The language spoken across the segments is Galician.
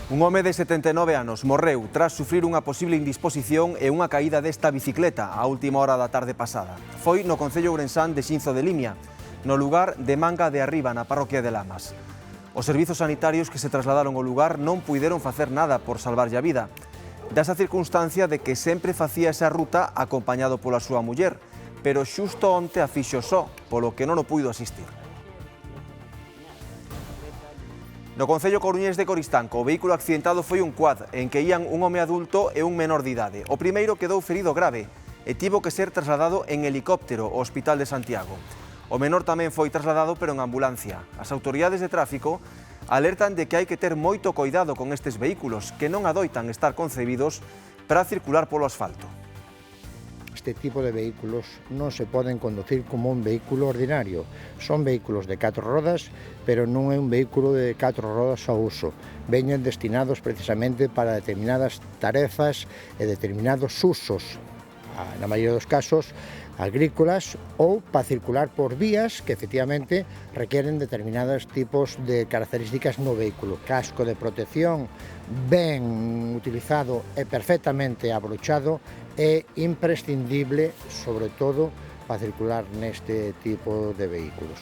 Un home de 79 anos morreu tras sufrir unha posible indisposición e unha caída desta bicicleta a última hora da tarde pasada. Foi no concello ourensán de Xinzo de Limia, no lugar de Manga de Arriba, na parroquia de Lamas. Os servizos sanitarios que se trasladaron ao lugar non puideron facer nada por salvarlle a vida. Dasa circunstancia de que sempre facía esa ruta acompañado pola súa muller, pero xusto onte a fixo só, polo que non o puido asistir. No concello coruñés de Coristanco, o vehículo accidentado foi un quad en que ían un home adulto e un menor de idade. O primeiro quedou ferido grave e tivo que ser trasladado en helicóptero ao Hospital de Santiago. O menor tamén foi trasladado pero en ambulancia. As autoridades de tráfico alertan de que hai que ter moito coidado con estes vehículos que non adoitan estar concebidos para circular polo asfalto. Este tipo de vehículos non se poden conducir como un vehículo ordinario. Son vehículos de 4 rodas, pero non é un vehículo de 4 rodas ao uso. Veñen destinados precisamente para determinadas tarefas e determinados usos, na maioría dos casos agrícolas, ou para circular por vías que efectivamente requieren determinados tipos de características no vehículo. Casco de protección ben utilizado e perfectamente abrochado é imprescindible, sobre todo, para circular neste tipo de vehículos.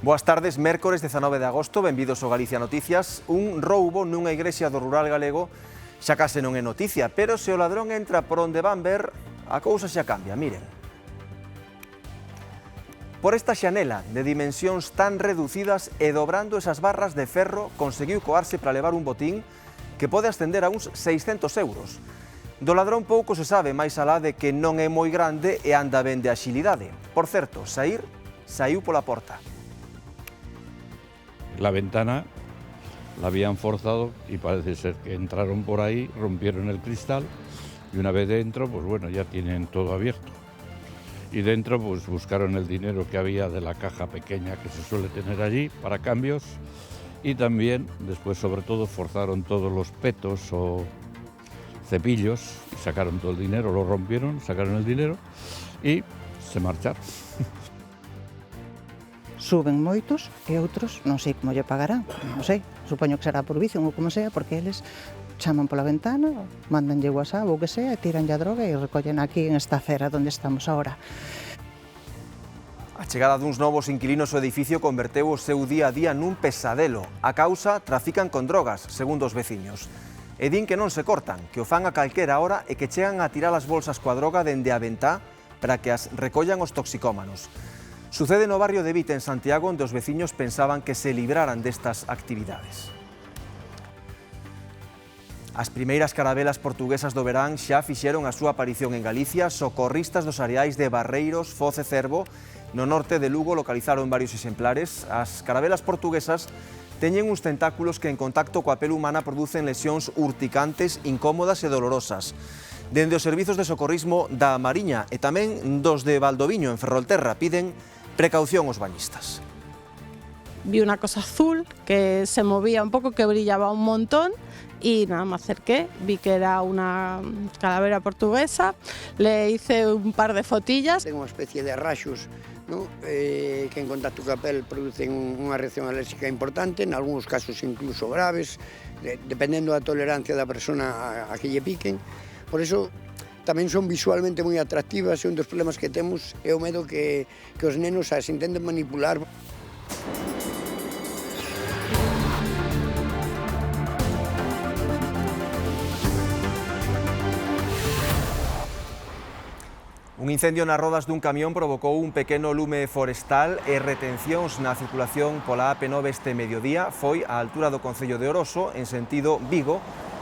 Boas tardes, mércores 19 de agosto, benvidos ao Galicia Noticias. Un roubo nunha igrexa do rural galego xa case non é noticia, pero se o ladrón entra por onde van ver, a cousa xa cambia, miren. Por esta xanela de dimensións tan reducidas e dobrando esas barras de ferro, conseguiu coarse para levar un botín que pode ascender a uns 600 euros. Do ladrón pouco se sabe, máis alá de que non é moi grande e anda ben de axilidade. Por certo, saiu pola porta. La ventana la habían forzado y parece ser que entraron por ahí, rompieron el cristal y una vez dentro, pues bueno, ya tienen todo abierto. Y dentro pues buscaron el dinero que había de la caja pequeña que se suele tener allí para cambios y también después sobre todo forzaron todos los petos o cepillos y sacaron todo el dinero, lo rompieron, sacaron el dinero y se marcharon. Suben moitos e outros non sei como lle pagarán, non sei, supoño que será por vicio ou como sea, porque eles chaman pola ventana, mandanlle WhatsApp ou que sea, e tiranlle a droga e recollen aquí en esta acera onde estamos agora. A chegada duns novos inquilinos ao edificio converteu o seu día a día nun pesadelo. A causa, trafican con drogas, segundo os veciños. E din que non se cortan, que o fan a calquera hora e que chegan a tirar as bolsas coa droga dende a ventá para que as recollan os toxicómanos. Sucede no barrio de Vite, en Santiago, onde os veciños pensaban que se libraran destas actividades. As primeiras carabelas portuguesas do verán xa fixeron a súa aparición en Galicia. Socorristas dos areais de Barreiros, Foz e Cervo, no norte de Lugo, localizaron varios exemplares. As carabelas portuguesas teñen uns tentáculos que en contacto coa pel humana producen lesións urticantes, incómodas e dolorosas. Dende os servizos de socorrismo da Mariña e tamén dos de Valdoviño, en Ferrolterra, piden precaución aos bañistas. Vi una cosa azul que se movía un poco, que brillaba un montón y nada, me acerqué, vi que era una calavera portuguesa, le hice un par de fotillas. Ten unha especie de raxos, ¿no? Que en contacto coa pel producen unha reacción alérxica importante, en algúns casos incluso graves, dependendo da tolerancia da persona a que lle piquen. Por eso tamén son visualmente moi atractivas e un dos problemas que temos é o medo que os nenos as intenten manipular. Un incendio nas rodas dun camión provocou un pequeno lume forestal e retencións na circulación pola AP9 este mediodía. Foi á altura do concello de Oroso, en sentido Vigo,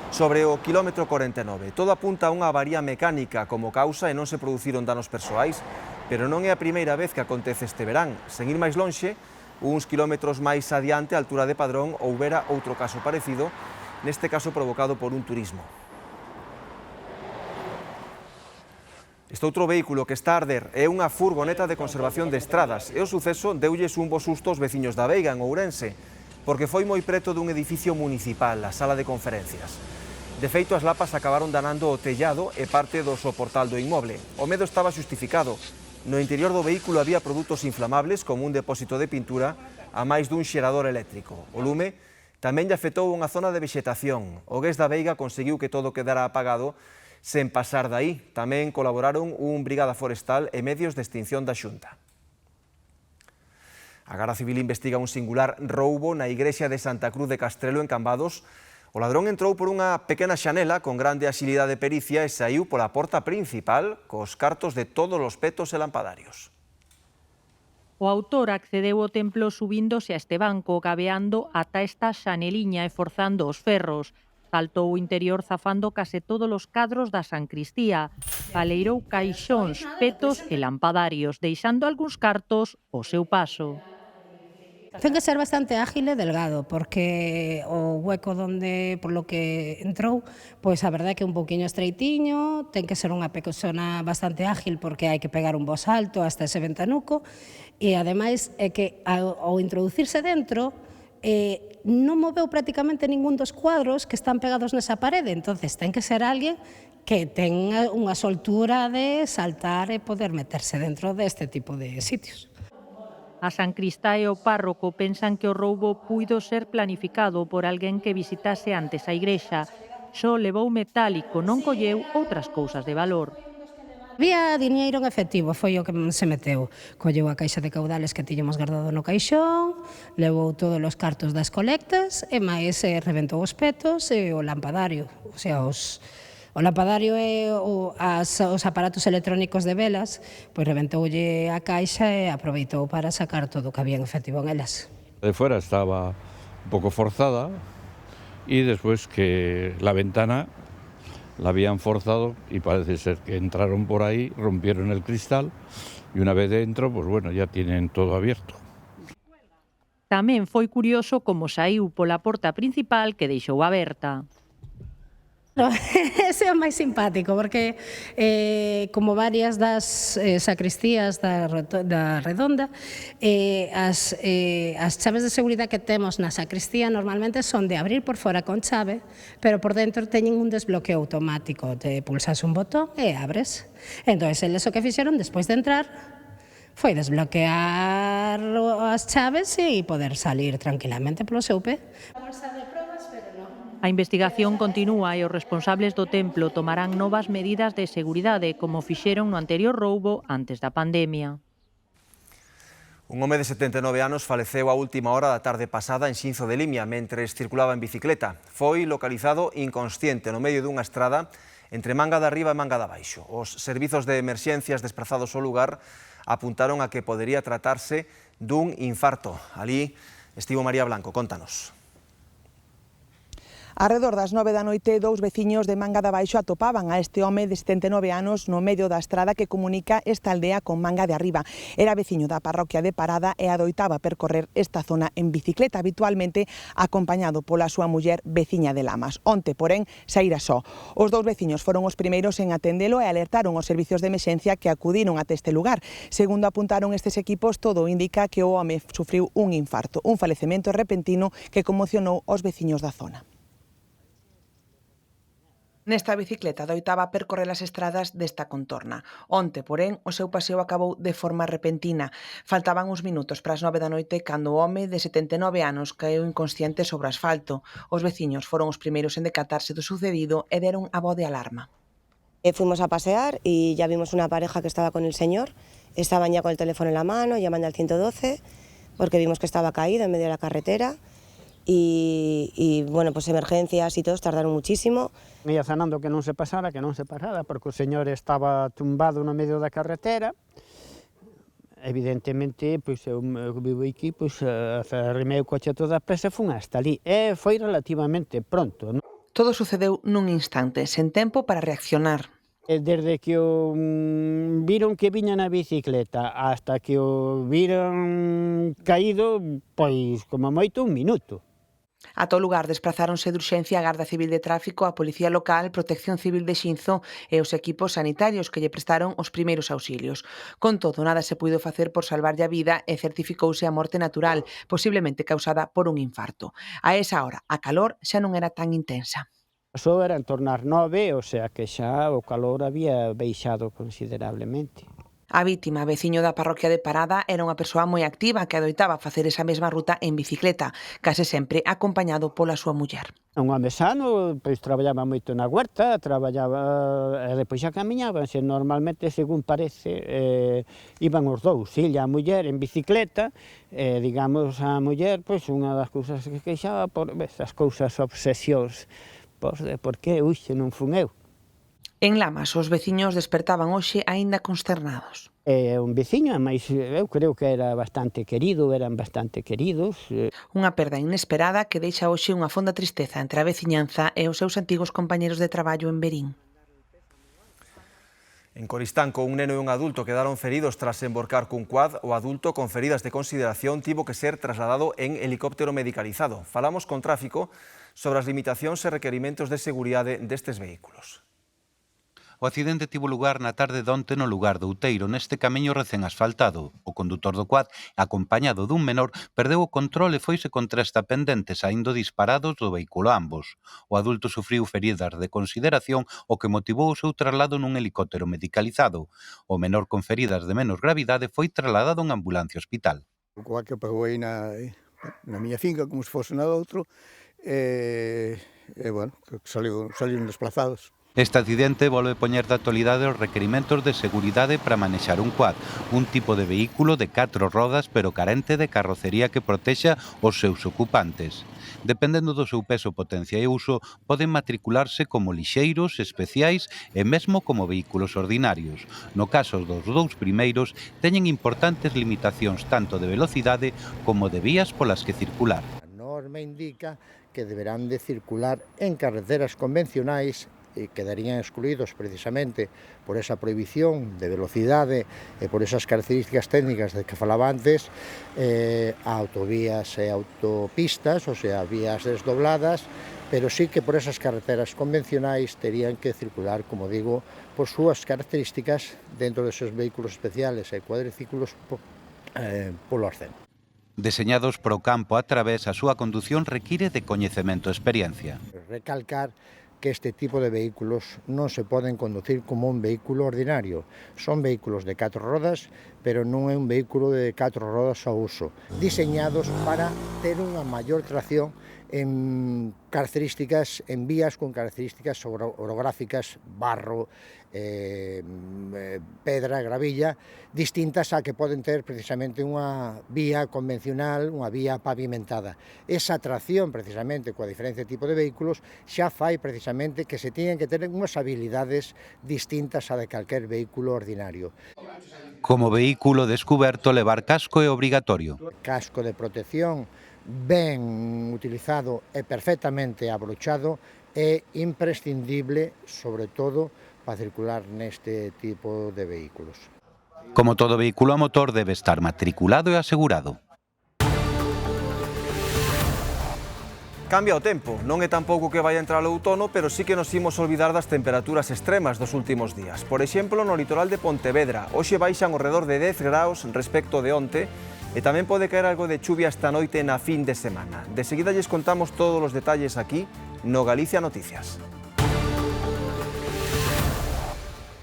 sobre o quilómetro 49. Todo apunta a unha avaría mecánica como causa e non se produciron danos persoais, pero non é a primeira vez que acontece este verán. Sen ir máis lonxe, uns quilómetros máis adiante, a altura de Padrón, houbera outro caso parecido, neste caso provocado por un turismo. Este outro vehículo que está a arder é unha furgoneta de conservación de estradas e o suceso deulles un bo susto aos veciños da Veiga, en Ourense, porque foi moi preto dun edificio municipal, a sala de conferencias. De feito, as lapas acabaron danando o tellado e parte do soportal do inmoble. O medo estaba xustificado. No interior do vehículo había produtos inflamables como un depósito de pintura a máis dun xerador eléctrico. O lume Tamén lle afectou unha zona de vexetación. O Gués da Veiga conseguiu que todo quedara apagado sen pasar de aí. Tamén colaboraron un brigada forestal e medios de extinción da Xunta. A Garda Civil investiga un singular roubo na igrexa de Santa Cruz de Castrelo, en Cambados. O ladrón entrou por unha pequena xanela con grande axilidade de pericia e saiu pola porta principal cos cartos de todos os petos e lampadarios. O autor accedeu ao templo subíndose a este banco, gabeando ata esta xaneliña e forzando os ferros. Saltou o interior zafando case todos os cadros da sancristía. Baleirou caixóns, petos e lampadarios, deixando algúns cartos ao seu paso. Ten que ser bastante ágil e delgado, porque o hueco donde polo que entrou, pois a verdade é que é un pouquiño estreitiño, ten que ser unha persona bastante ágil porque hai que pegar un bo salto hasta ese ventanuco, e ademais é que ao introducirse dentro non moveu prácticamente ningún dos cuadros que están pegados nesa parede, entonces ten que ser alguén que tenga unha soltura de saltar e poder meterse dentro deste tipo de sitios. A sancristá e o párroco pensan que o roubo puido ser planificado por alguén que visitase antes a igrexa. Só levou metálico, non colleu outras cousas de valor. Había diñeiro en efectivo, foi o que se meteu. Colleu a caixa de caudales que tiñamos guardado no caixón, levou todos os cartos das colectas e máis reventou os petos e o lampadario. O sea, o lampadario e os aparatos electrónicos de velas, pois reventoulle a caixa e aproveitou para sacar todo o que había en efectivo en elas. De fuera estaba un poco forzada y después que la ventana la habían forzado y parece ser que entraron por ahí, rompieron el cristal y una vez dentro, pues bueno, ya tienen todo abierto. Tamén foi curioso como saiu pola porta principal que deixou aberta. Ese é o máis simpático, porque como varias das sacristías da redonda, as chaves de seguridade que temos na sacristía normalmente son de abrir por fora con chave, pero por dentro teñen un desbloqueo automático, te pulsas un botón e abres. Entón, eles o que fixeron despois de entrar foi desbloquear as chaves e poder salir tranquilamente polo seu pé. A investigación continúa e os responsables do templo tomarán novas medidas de seguridade, como fixeron no anterior roubo antes da pandemia. Un home de 79 anos faleceu a última hora da tarde pasada en Xinzo de Limia mentres circulaba en bicicleta. Foi localizado inconsciente no medio dunha estrada entre Manga de Arriba e Manga de Abaixo. Os servizos de emerxencias desprazados ao lugar apuntaron a que podería tratarse dun infarto. Alí estivo María Blanco, contanos. Arredor das 9 da noite, dous veciños de Manga de Abaixo atopaban a este home de 79 anos no medio da estrada que comunica esta aldea con Manga de Arriba. Era veciño da parroquia de Parada e adoitaba percorrer esta zona en bicicleta, habitualmente acompañado pola súa muller veciña de Lamas. Onte, porén, saíra só. Os dous veciños foron os primeiros en atendelo e alertaron os servizos de emerxencia que acudiron até este lugar. Segundo apuntaron estes equipos, todo indica que o home sufriu un infarto, un falecemento repentino que conmocionou os veciños da zona. Nesta bicicleta doitaba percorrer as estradas desta contorna. Onte, porén, o seu paseo acabou de forma repentina. Faltaban uns minutos para as 9 da noite cando o home de 79 anos caeu inconsciente sobre o asfalto. Os veciños foron os primeiros en decatarse do sucedido e deron a voz de alarma. Fuimos a pasear y ya vimos una pareja que estaba con el señor. Estaban ya con el teléfono en la mano, llamando al 112, porque vimos que estaba caído en medio de la carretera. Y bueno, pues emergencias y todos tardaron muchísimo. Ia zanando que non se pasara, porque o señor estaba tumbado no medio da carretera. Evidentemente, pois eu vivo aquí, pois arrimei o coche a toda a presa e fun hasta ali. E foi relativamente pronto. Todo sucedeu nun instante, sen tempo para reaccionar. Desde que o viron que viña na bicicleta hasta que o viron caído, pois como moito un minuto. Ata o lugar desprazáronse de urxencia a Garda Civil de Tráfico, a Policía Local, Protección Civil de Xinzo e os equipos sanitarios que lle prestaron os primeiros auxilios. Con todo, nada se puido facer por salvarlle a vida e certificouse a morte natural, posiblemente causada por un infarto. A esa hora, a calor xa non era tan intensa. Só era en torno ás 9, o sea que xa o calor había baixado considerablemente. A vítima, veciño da parroquia de Parada, era unha persoa moi activa que adoitaba facer esa mesma ruta en bicicleta, case sempre acompañado pola súa muller. Un home sano, pois traballaba moito na huerta, traballaba e depois xa camiñaban, se normalmente, según parece, iban os dous, illa a muller en bicicleta, digamos a muller, pois unha das cousas que queixaba por esas cousas obsesións, pois de por que non fun eu. En Lamas, os veciños despertaban hoxe aínda consternados. Un veciño, mais eu creo que era bastante querido, eran bastante queridos. Unha perda inesperada que deixa hoxe unha fonda tristeza entre a veciñanza e os seus antigos compañeros de traballo en Verín. En Coristanco, un neno e un adulto quedaron feridos tras emborcar cun quad. O adulto, con feridas de consideración, tivo que ser trasladado en helicóptero medicalizado. Falamos con Tráfico sobre as limitacións e requerimentos de seguridade destes vehículos. O accidente tivo lugar na tarde de onte no lugar do Outeiro, neste camiño recén asfaltado. O condutor do quad, acompañado dun menor, perdeu o control e foise contra esta pendente, saindo disparados do vehículo ambos. O adulto sufriu feridas de consideración, o que motivou o seu traslado nun helicóptero medicalizado. O menor con feridas de menos gravidade foi trasladado en ambulancia hospital. O quad que pegou aí na miña finca, como se fose na outro, bueno, saliu desplazados. Este accidente volve poñer de actualidade os requerimentos de seguridade para manexar un quad, un tipo de vehículo de 4 rodas pero carente de carrocería que protexa os seus ocupantes. Dependendo do seu peso, potencia e uso, poden matricularse como lixeiros, especiais e mesmo como vehículos ordinarios. No caso dos dous primeiros, teñen importantes limitacións tanto de velocidade como de vías polas que circular. A norma indica que deberán de circular en carreteras convencionais e quedarían excluídos precisamente por esa prohibición de velocidade e por esas características técnicas de que falaba antes, autovías e autopistas, o sea, vías desdobladas, pero sí que por esas carreteras convencionais terían que circular, como digo, por súas características dentro de esos vehículos especiales e cuadriciclos polo arcén. Deseñados para o campo a través, a súa condución require de coñecemento e experiencia. Recalcar que este tipo de vehículos non se poden conducir como un vehículo ordinario. Son vehículos de 4 rodas, pero non é un vehículo de 4 rodas ao uso, diseñados para ter unha maior tracción en características, en vías con características orográficas, barro, pedra, gravilla, distintas a que poden ter precisamente unha vía convencional, unha vía pavimentada. Esa tracción, precisamente, coa diferente tipo de vehículos, xa fai precisamente que se teñen que ter unhas habilidades distintas a de calquer vehículo ordinario. Como vehículo descuberto, levar casco é obrigatorio. Casco de protección ben utilizado e perfectamente abrochado é imprescindible, sobre todo, para circular neste tipo de vehículos. Como todo vehículo a motor, debe estar matriculado e asegurado. Cambia o tempo, non é tampouco que vai entrar o outono, pero sí que nos imos olvidar das temperaturas extremas dos últimos días. Por exemplo, no litoral de Pontevedra, hoxe baixan ao redor de 10 graus respecto de onte, e tamén pode caer algo de chuvia esta noite na fin de semana. De seguida lles contamos todos os detalles aquí no Galicia Noticias.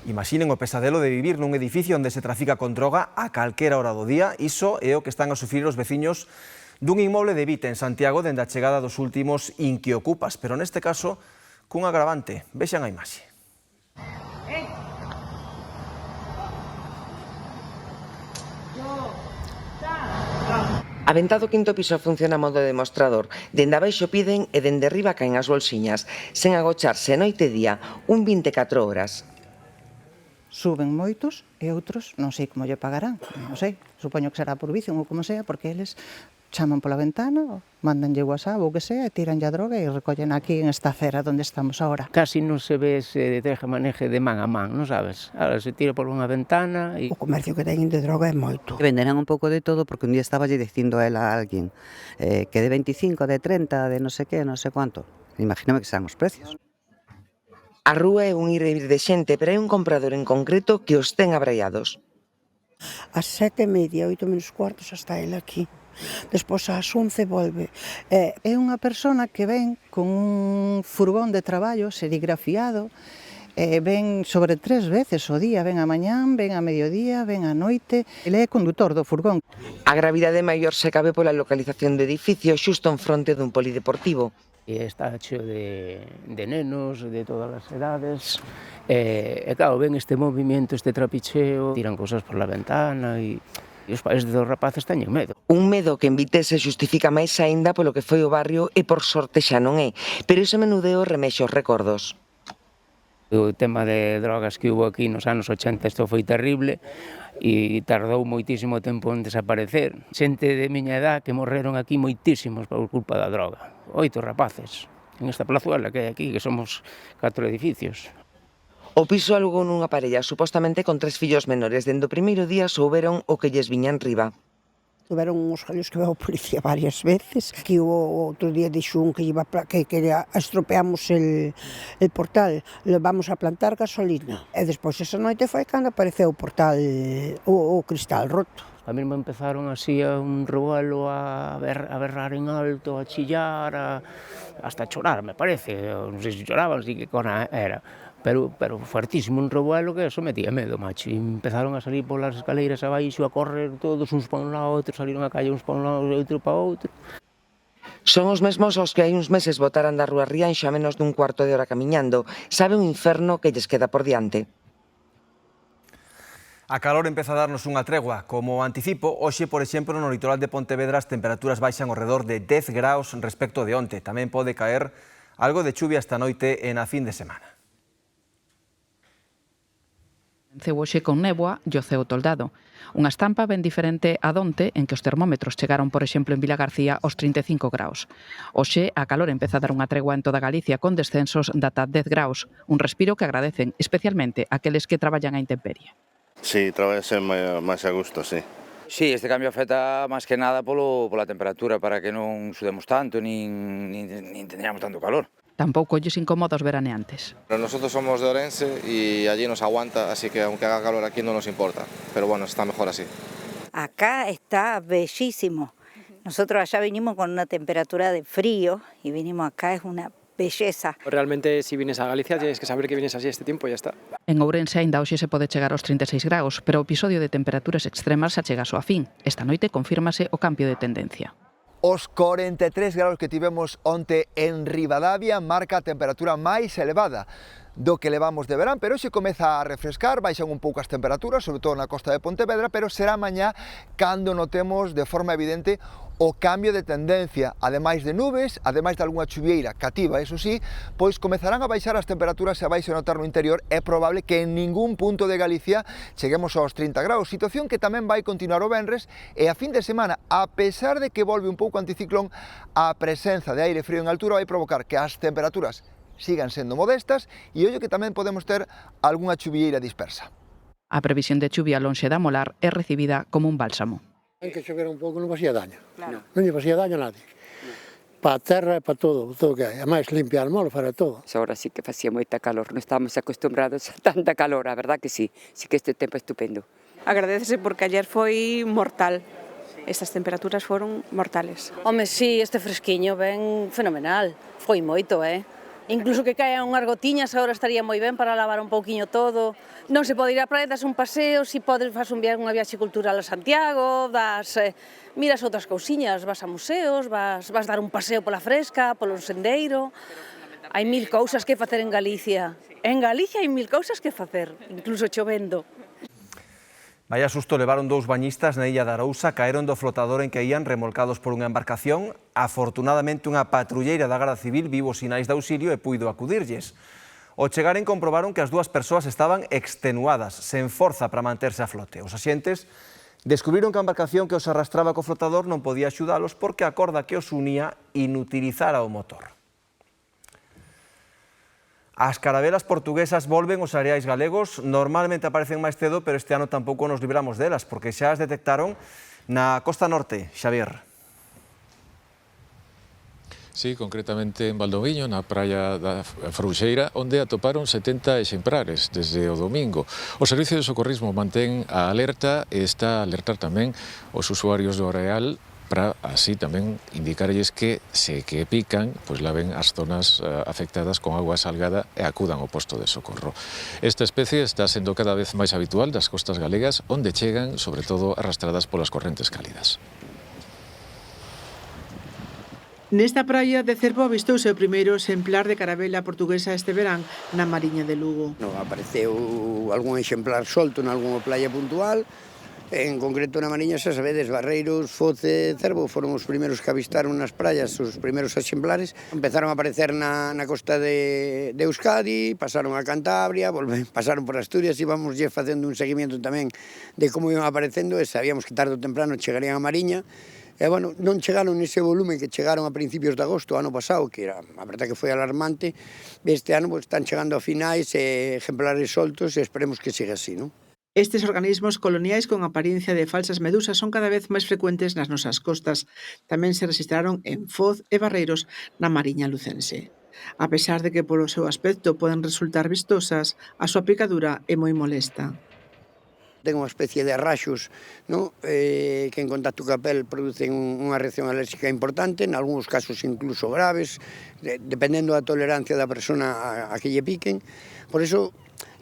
Imaginen o pesadelo de vivir nun edificio onde se trafica con droga a calquera hora do día. Iso é o que están a sufrir os veciños dun inmoble de Vite, en Santiago, dende a chegada dos últimos inquiocupas, pero neste caso cun agravante. Vexan a imaxe. A ventá do quinto piso funciona a modo de demostrador. Dende abaixo piden e dende arriba caen as bolsiñas, sen agocharse noite e día, un 24 horas. Suben moitos e outros non sei como lle pagarán, non sei, supoño que será por vicio ou como sea, porque eles chaman pola ventana, mandanlle WhatsApp ou que sea, e tiran a droga e recollen aquí en esta acera onde estamos agora. Casi non se ve ese maneje de man a man, non sabes? Ahora se tira por unha ventana e... O comercio que teñen de droga é moito. Venderán un pouco de todo, porque un día estaba lle dicindo a ela a alguén que de 25, de 30, de non sei que, non sei cuánto. Imagíname que serán os precios. A rúa é un ir e vir de xente, pero hai un comprador en concreto que os ten abraiados. Ás 7:30, 8 menos cuarto, xa está ele aquí. Despois ás 11 volve. É unha persona que ven con un furgón de traballo serigrafiado Ven sobre 3 veces o día, ven a mañán, ven a mediodía, ven a noite. Ele é condutor do furgón. A gravidade maior se cabe pola localización do edificio xusto en fronte dun polideportivo. Está cheo de nenos de todas as edades. E claro, ven este movimento, este trapicheo, tiran cousas por la ventana e os pais dos rapaces teñen medo. Un medo que en Vitese xustifica máis aínda polo que foi o barrio e por sorte xa non é, pero ese menudeo remexe os recordos. O tema de drogas que hubo aquí nos anos 80 isto foi terrible e tardou moitísimo tempo en desaparecer. Xente de miña edad que morreron aquí moitísimos por culpa da droga. 8 rapaces en esta plazuela que hai aquí, que somos 4 edificios. O piso alugou nunha parella supostamente con 3 fillos menores. Dende o primeiro día souberon o que lles viña en riba. Tuveron uns gallos que veu a policía varias veces. Aquí o outro día dixo un que estropeamos el portal, vamos a plantar gasolina. E despois esa noite foi cando apareceu o portal, o cristal roto. A mí me empezaron así a un revuelo a berrar en alto, a chillar, hasta a chorar, me parece. Non sei se choraban, si que cona era. Pero fuertísimo, un revuelo que eso metía medo, macho. E empezaron a salir polas escaleiras abaixo, a correr todos, uns para un lado, outros saliron a calle, uns para un lado, outro para outro. Son os mesmos aos que hai uns meses botaran da rúa Rianxo a menos dun cuarto de hora camiñando. Sabe un inferno que lles queda por diante. A calor empeza a darnos unha tregua. Como anticipo, hoxe, por exemplo, no litoral de Pontevedra as temperaturas baixan ao redor de 10 graus respecto de onte. Tamén pode caer algo de chuvia esta noite e na fin de semana. Comeceu hoxe con néboa e o ceo toldado. Unha estampa ben diferente a donte en que os termómetros chegaron, por exemplo, en Vilagarcía aos 35 graus. Hoxe a calor empeza a dar unha tregua en toda Galicia con descensos de ata 10 graus, un respiro que agradecen especialmente aqueles que traballan a intemperie. Sí, traballase máis a gusto, sí. Sí, este cambio afecta máis que nada pola temperatura, para que non sudemos tanto, nin teñamos tanto calor. Tampouco lles incomoda os veraneantes. Pero nosotros somos de Orense y allí nos aguanta, así que aunque haga calor aquí no nos importa. Pero bueno, está mejor así. Acá está bellísimo. Nosotros allá vinimos con una temperatura de frío y vinimos acá, es una belleza. Realmente si vienes a Galicia tienes que saber que vienes así este tiempo y ya está. En Ourense aínda hoxe se pode chegar aos 36 graus, pero o episodio de temperaturas extremas xa chega a súa fin. Esta noite confírmase o cambio de tendencia. Os 43 graus que tivemos onte en Ribadavia marca a temperatura máis elevada do que levamos de verán, pero hoxe comeza a refrescar, baixan un pouco as temperaturas, sobre todo na costa de Pontevedra, pero será mañá cando notemos de forma evidente o cambio de tendencia, ademais de nubes, ademais de algunha chuvieira cativa, eso sí, pois comezarán a baixar as temperaturas e a baixar a notar no interior. É probable que en ningún punto de Galicia cheguemos aos 30 graus, situación que tamén vai continuar o venres e a fin de semana, a pesar de que volve un pouco anticiclón, a presenza de aire frío en altura vai provocar que as temperaturas sigan sendo modestas e ollo que tamén podemos ter algunha chuvieira dispersa. A previsión de chuvia lonxe da Molar é recibida como un bálsamo. En que chover un pouco non facía daño, non lle facía daño a nadie. Para a terra e para todo que hai, ademais limpiar molo para todo. Agora sí que facía moita calor, non estamos acostumbrados a tanta calor, a verdad que sí que este tempo é estupendo. Agradecese porque ayer foi mortal. Estas temperaturas foron mortales. Home, sí, este fresquiño ven fenomenal, foi moito, Incluso que caen unhas gotiñas, agora estaría moi ben para lavar un pouquiño todo. Non se pode ir á praia, das un paseo, si podes faz unha viaxe cultural a Santiago, miras outras cousiñas, vas a museos, vas dar un paseo pola fresca, polo sendeiro. Hai mil cousas que facer en Galicia. En Galicia hai mil cousas que facer, incluso chovendo. Vaya susto levaron dous bañistas na illa de Arousa, caeron do flotador en que ían remolcados por unha embarcación. Afortunadamente unha patrulleira da Garda Civil vivo sinais de auxilio e puido acudirlles. Ao chegaren comprobaron que as dúas persoas estaban extenuadas, sen forza para manterse a flote. Os axentes descubriron que a embarcación que os arrastraba co flotador non podía axudalos porque a corda que os unía inutilizara o motor. As carabelas portuguesas volven aos areais galegos, normalmente aparecen máis cedo, pero este ano tampouco nos libramos delas, porque xa as detectaron na costa norte, Xavier. Sí, concretamente en Valdoviño, na praia da Frouxeira, onde atoparon 70 exemplares desde o domingo. O Servicio de Socorrismo mantén a alerta e está a alertar tamén os usuarios do areal para así tamén indicarlles que se que pican, pois laven as zonas afectadas con agua salgada e acudan ao posto de socorro. Esta especie está sendo cada vez máis habitual das costas galegas, onde chegan, sobre todo, arrastradas polas correntes cálidas. Nesta praia de Cervo avistouse o primeiro exemplar de carabela portuguesa este verán na Mariña de Lugo. Apareceu algún exemplar solto en algunha playa puntual. En concreto na Mariña, xa sabedes, Barreiros, Foz e Cervo foron os primeiros que avistaron nas praias os primeiros exemplares. Empezaron a aparecer na costa de Euskadi, pasaron a Cantabria, pasaron por Asturias, íbamos facendo un seguimiento tamén de como iban aparecendo e sabíamos que tarde ou temprano chegarían a Mariña. E, bueno, non chegaron nese volumen que chegaron a principios de agosto, ano pasado, que era, a verdade que foi alarmante. Este ano están chegando a finais exemplares soltos e esperemos que siga así, non? Estes organismos coloniais con apariencia de falsas medusas son cada vez máis frecuentes nas nosas costas. Tamén se registraron en Foz e Barreiros na Mariña lucense. A pesar de que polo seu aspecto poden resultar vistosas, a súa picadura é moi molesta. Ten unha especie de arraxos, no? Que en contacto coa pel producen unha reacción alérxica importante, en algúns casos incluso graves, dependendo da tolerancia da persona a que lle piquen. Por iso,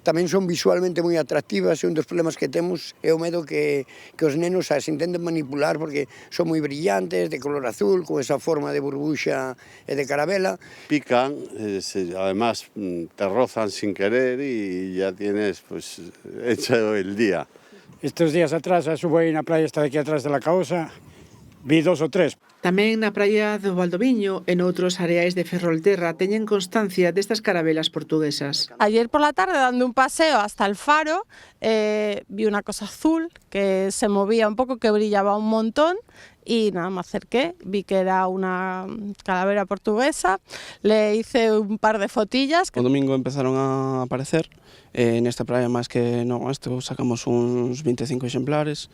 tamén son visualmente moi atractivas e un dos problemas que temos é o medo que os nenos as intenten manipular porque son moi brillantes, de color azul, con esa forma de burbuxa e de carabela. Pican, además te rozan sin querer y ya tienes pues hecho el día. Estos días atrás subo aí na playa esta de aquí atrás de la Causa, vi 2 o 3. Tamén na praia do Valdoviño e noutros areais de Ferrolterra teñen constancia destas carabelas portuguesas. Ayer por la tarde, dando un paseo hasta el faro, vi una cosa azul que se movía un poco, que brillaba un montón, y nada, me acerqué, vi que era una calavera portuguesa, le hice un par de fotillas. O domingo empezaron a aparecer, nesta praia máis que no esto sacamos uns 25 exemplares,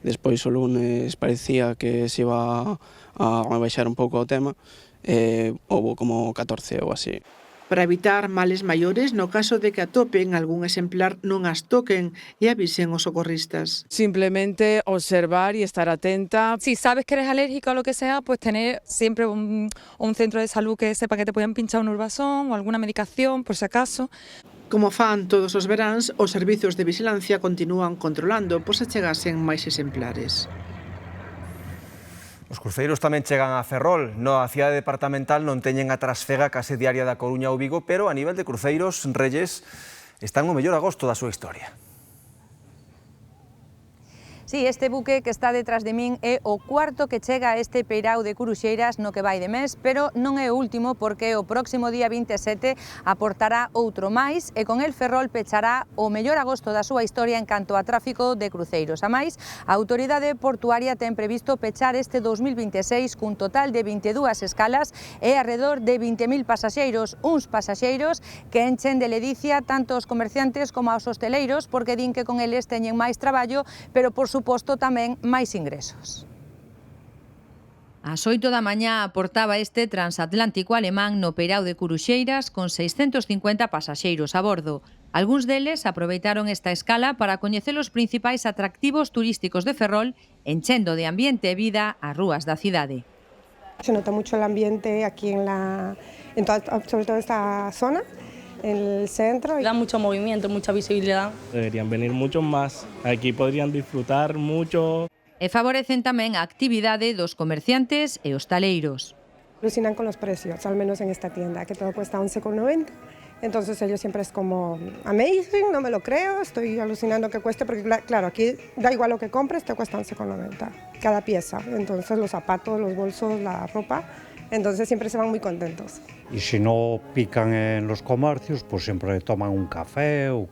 despois o lunes parecía que se iba a baixar un pouco o tema, houve como 14 ou así. Para evitar males maiores, no caso de que atopen algún exemplar, non as toquen e avisen os socorristas. Simplemente observar y estar atenta. Si sabes que eres alérgico a lo que sea, pues tener siempre un centro de salud que sepa que te pueden pinchar un urbasón o alguna medicación, por si acaso. Como fan todos os veráns, os servizos de vigilancia continúan controlando por se chegasen máis exemplares. Os cruceiros tamén chegan a Ferrol. No, a cidade departamental non teñen a trasfega case diaria da Coruña ou Vigo, pero a nivel de cruceiros, Reyes están no mellor agosto da súa historia. Sí, este buque que está detrás de min é o cuarto que chega a este peirao de Curuxeiras no que vai de mes, pero non é o último porque o próximo día 27 aportará outro máis e con el Ferrol pechará o mellor agosto da súa historia en canto a tráfico de cruceiros. A máis, a autoridade portuaria ten previsto pechar este 2026 cun total de 22 escalas e alrededor de 20.000 pasaxeiros, uns pasaxeiros que enchen de ledicia tanto os comerciantes como aos hosteleiros porque din que con eles teñen máis traballo, pero por suposto tamén máis ingresos. Ás 8 da mañá aportaba este transatlántico alemán no peirao de Curuxeiras con 650 pasaxeiros a bordo. Algúns deles aproveitaron esta escala para coñecer os principais atractivos turísticos de Ferrol, enchendo de ambiente e vida as rúas da cidade. Se nota mucho el ambiente aquí sobre todo esta zona. En el centro. Da mucho movimiento, mucha visibilidad. Deberían venir muchos más, aquí podrían disfrutar mucho. E favorecen tamén a actividade dos comerciantes e hostaleiros. Alucinan con los precios, al menos en esta tienda, que todo cuesta 11,90. Entonces ellos siempre es como amazing, no me lo creo, estoy alucinando que cueste, porque claro, aquí da igual lo que compres, te cuesta 11,90 cada pieza. Entonces los zapatos, los bolsos, la ropa, entonces siempre se van muy contentos. Y si no pican en los comercios, pues siempre toman un café o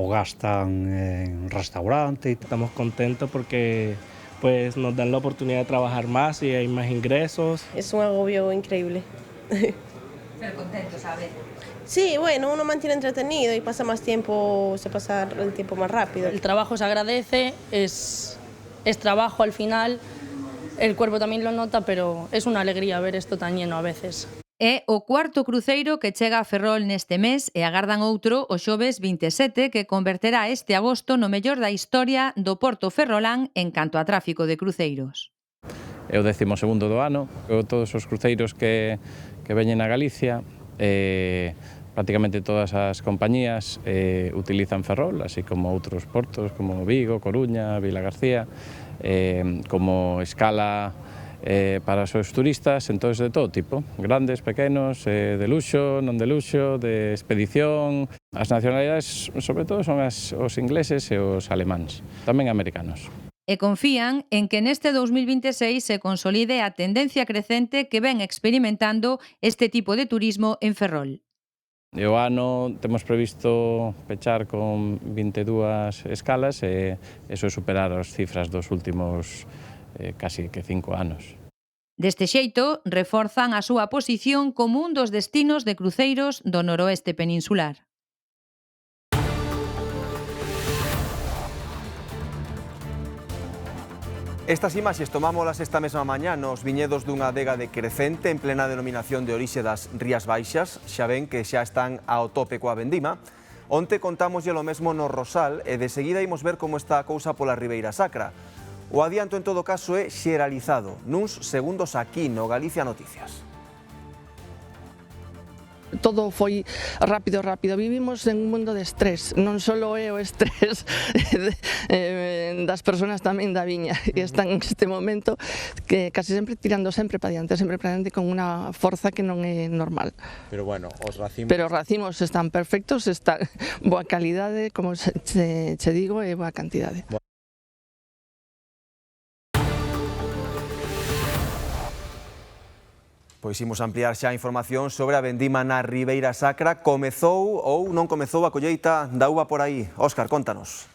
gastan en un restaurante. Estamos contentos porque pues, nos dan la oportunidad de trabajar más y hay más ingresos. Es un agobio increíble. Pero contentos, ¿sabes? Sí, bueno, uno mantiene entretenido y pasa más tiempo, se pasa el tiempo más rápido. El trabajo se agradece, es trabajo al final. El cuerpo tamén lo nota, pero es una alegría ver esto tan lleno a veces. É o cuarto cruceiro que chega a Ferrol neste mes e agardan outro o xoves 27 que converterá este agosto no mellor da historia do porto ferrolán en canto a tráfico de cruceiros. É o 12º do ano, todos os cruceiros que veñen a Galicia, prácticamente todas as compañías utilizan Ferrol, así como outros portos como Vigo, Coruña, Vilagarcía, como escala para os seus turistas, entón de todo tipo, grandes, pequenos, de luxo, non de luxo, de expedición. As nacionalidades, sobre todo, son os ingleses e os alemáns, tamén americanos. E confían en que neste 2026 se consolide a tendencia crecente que ven experimentando este tipo de turismo en Ferrol. E o ano temos previsto pechar con 22 escalas e eso é superar as cifras dos últimos casi que 5 anos. Deste xeito, reforzan a súa posición como un dos destinos de cruceiros do noroeste peninsular. Estas imaxes tomámolas esta mesma mañá nos viñedos dunha adega de Crecente en plena denominación de orixe das Rías Baixas. Xa ven que xa están ao tope coa vendima. Onte contámoslle lo mesmo no Rosal e de seguida imos ver como está a cousa pola Ribeira Sacra. O adianto en todo caso é xeralizado, nuns segundos aquí no Galicia Noticias. Todo foi rápido. Vivimos en un mundo de estrés, non só é o estrés das persoas tamén da viña, e están en este momento que casi sempre tirando sempre para diante con unha forza que non é normal. Pero bueno, os racimos están perfectos, están boa calidade, como che digo, e boa cantidade. Pois imos ampliar xa a información sobre a vendima na Ribeira Sacra. Comezou ou non comezou a colleita da uva por aí? Óscar, contanos.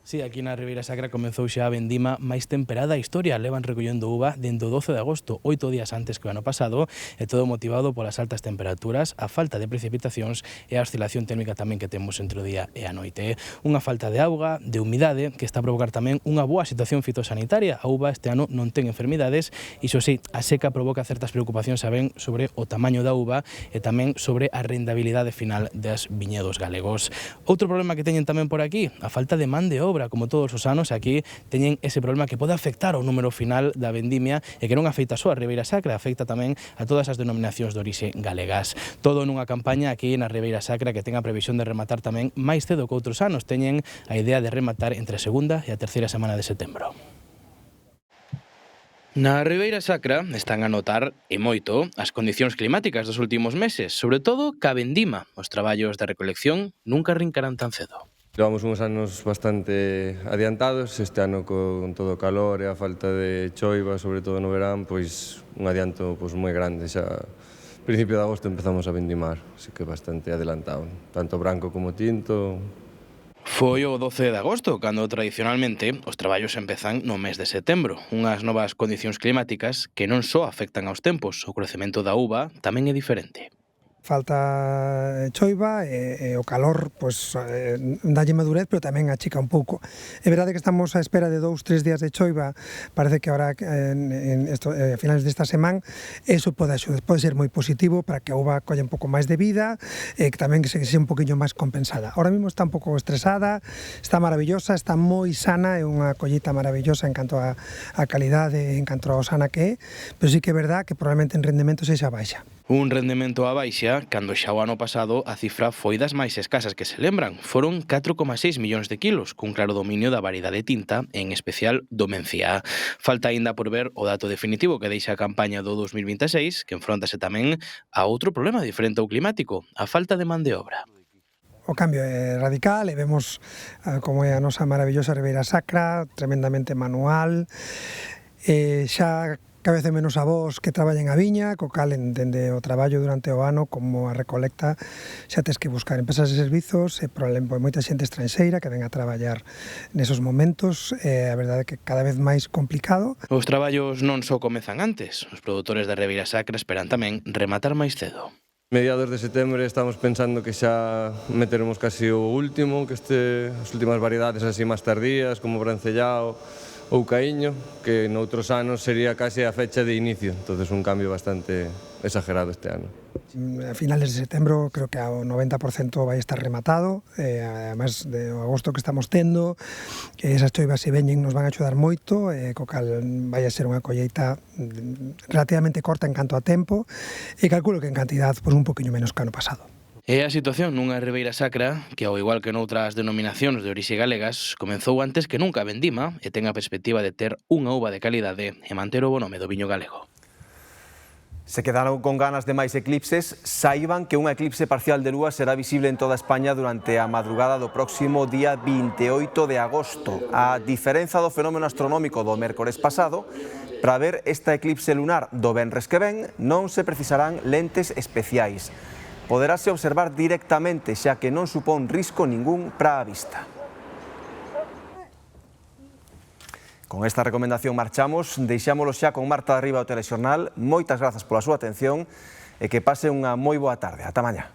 Sí, aquí na Ribeira Sacra comezou xa a vendima máis temperada da historia. Levan recollendo uva dende o 12 de agosto, 8 días antes que o ano pasado, e todo motivado polas altas temperaturas, a falta de precipitacións e a oscilación térmica tamén que temos entre o día e a noite. Unha falta de auga, de humidade, que está a provocar tamén unha boa situación fitosanitaria. A uva este ano non ten enfermidades, e iso sí, a seca provoca certas preocupacións, saben, sobre o tamaño da uva e tamén sobre a rendabilidade final das viñedos galegos. Outro problema que teñen tamén por aquí, a falta de man de obra. Como todos os anos, aquí teñen ese problema que pode afectar ao número final da vendimia e que non afecta só a Ribeira Sacra, afecta tamén a todas as denominacións de orixe galegas. Todo nunha campaña aquí na Ribeira Sacra que ten a previsión de rematar tamén máis cedo que outros anos. Teñen a idea de rematar entre a segunda e a terceira semana de setembro. Na Ribeira Sacra están a notar, e moito, as condicións climáticas dos últimos meses, sobre todo ca vendima. Os traballos de recolección nunca arrincarán tan cedo. Levamos uns anos bastante adiantados, este ano con todo o calor e a falta de choiva, sobre todo no verán, pois un adianto moi grande, xa principio de agosto empezamos a vendimar, así que bastante adelantado, tanto branco como tinto. Foi o 12 de agosto, cando tradicionalmente os traballos empezan no mes de setembro. Unhas novas condicións climáticas que non só afectan aos tempos, o crecemento da uva tamén é diferente. Falta choiva e o calor dalle madurez, pero tamén achica un pouco. É verdade que estamos á espera de 2-3 días de choiva, parece que ahora a finales desta semana, eso pode ser moi positivo para que a uva colle un pouco máis de vida e que tamén que se un poquinho máis compensada. Ahora mesmo está un pouco estresada, está maravillosa, está moi sana, é unha colleita maravillosa en canto a calidade, en canto a sana que é, pero sí que é verdade que probablemente en rendemento sexa baixa. Un rendemento a baixa, cando xa o ano pasado a cifra foi das máis escasas que se lembran. Foron 4,6 millóns de kilos, cun claro dominio da variedade tinta, en especial do Mencía. Falta aínda por ver o dato definitivo que deixa a campaña do 2026, que enfróntase tamén a outro problema diferente ao climático, a falta de man de obra. O cambio é radical e vemos como é a nosa maravillosa Ribeira Sacra, tremendamente manual, xa cada vez menos avós que traballen a viña, co cal dende o traballo durante o ano como a recolecta xa tes que buscar empresas de servizos e probablemente moita xente estranxeira que ven a traballar nesos momentos, a verdade é que cada vez máis complicado. Os traballos non só comezan antes, os produtores de Ribeira Sacra esperan tamén rematar máis cedo. Mediados de setembro estamos pensando que xa meteremos casi o último, que as últimas variedades así máis tardías, como Brancellao, ou caíño, que noutros anos sería case a fecha de inicio, entonces un cambio bastante exagerado este ano. A finales de setembro creo que ao 90% vai estar rematado, además do agosto que estamos tendo, esas choivas se veñen nos van a axudar moito, co cal vai a ser unha colleita relativamente corta en canto a tempo, e calculo que en cantidad un poquinho menos que ano pasado. É a situación nunha Ribeira Sacra que, ao igual que noutras denominacións de orixe galegas, comenzou antes que nunca a vendima e ten a perspectiva de ter unha uva de calidade e manter o bo nome do viño galego. Se quedaron con ganas de máis eclipses, saiban que un eclipse parcial de lúa será visible en toda España durante a madrugada do próximo día 28 de agosto. A diferenza do fenómeno astronómico do mércores pasado, para ver esta eclipse lunar do venres que ven, non se precisarán lentes especiais. Poderase observar directamente, xa que non supón risco ningún para a vista. Con esta recomendación marchamos, deixámolo xa con Marta Arriba ao Telexornal. Moitas grazas pola súa atención e que pase unha moi boa tarde. Ata mañá.